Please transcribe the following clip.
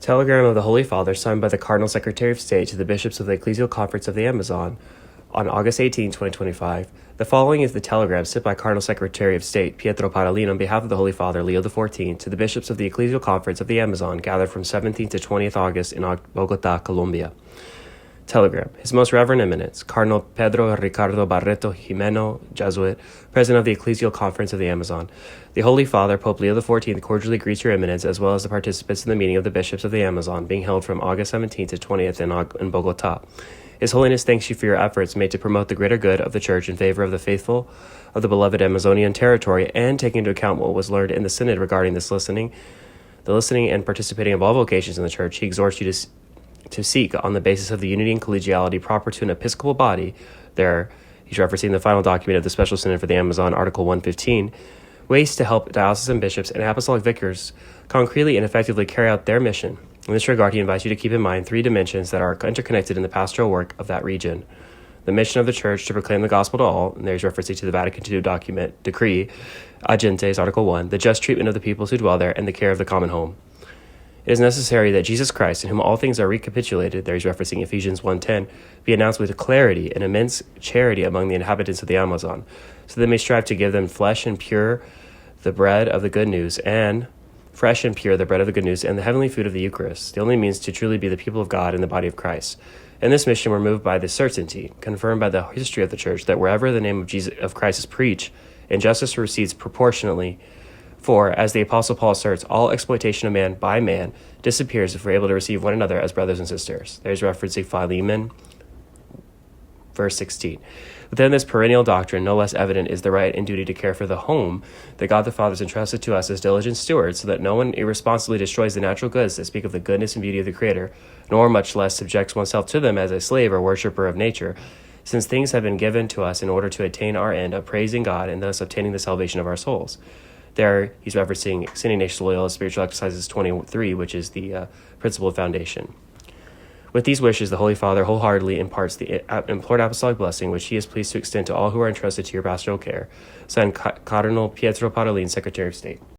Telegram of the Holy Father signed by the Cardinal Secretary of State to the bishops of the Ecclesial Conference of the Amazon on August 18, 2025. The following is the telegram sent by Cardinal Secretary of State Pietro Parolin on behalf of the Holy Father Leo XIV to the bishops of the Ecclesial Conference of the Amazon gathered from 17th to 20th August in Bogota, Colombia. Telegram. His Most Reverend Eminence, Cardinal Pedro Ricardo Barreto Jimeno, Jesuit, President of the Ecclesial Conference of the Amazon. The Holy Father, Pope Leo XIV, cordially greets your Eminence, as well as the participants in the meeting of the bishops of the Amazon, being held from August 17th to 20th in Bogota. His Holiness thanks you for your efforts made to promote the greater good of the Church in favor of the faithful of the beloved Amazonian territory, and taking into account what was learned in the Synod regarding the listening and participating of all vocations in the Church. He exhorts you to seek, on the basis of the unity and collegiality proper to an episcopal body, he's referencing the final document of the Special Synod for the Amazon, Article 115, ways to help diocesan bishops and apostolic vicars concretely and effectively carry out their mission. In this regard, he invites you to keep in mind three dimensions that are interconnected in the pastoral work of that region. The mission of the Church to proclaim the gospel to all, and there's referencing to the Vatican II document, Decree, Agentes, Article 1, the just treatment of the peoples who dwell there, and the care of the common home. It is necessary that Jesus Christ, in whom all things are recapitulated, there he's referencing Ephesians 1:10, be announced with clarity and immense charity among the inhabitants of the Amazon, so they may strive to give them fresh and pure the bread of the good news, and the heavenly food of the Eucharist, the only means to truly be the people of God in the body of Christ. In this mission, we're moved by the certainty, confirmed by the history of the Church, that wherever the name of Christ is preached, injustice recedes proportionately. For, as the Apostle Paul asserts, all exploitation of man by man disappears if we're able to receive one another as brothers and sisters. There's referencing Philemon, verse 16. Within this perennial doctrine, no less evident is the right and duty to care for the home that God the Father has entrusted to us as diligent stewards, so that no one irresponsibly destroys the natural goods that speak of the goodness and beauty of the Creator, nor much less subjects oneself to them as a slave or worshipper of nature, since things have been given to us in order to attain our end of praising God and thus obtaining the salvation of our souls. There, he's referencing St. Ignatius Loyola Spiritual Exercises 23, which is the principle of foundation. With these wishes, the Holy Father wholeheartedly imparts the implored apostolic blessing, which he is pleased to extend to all who are entrusted to your pastoral care. Signed, Cardinal Pietro Parolin, Secretary of State.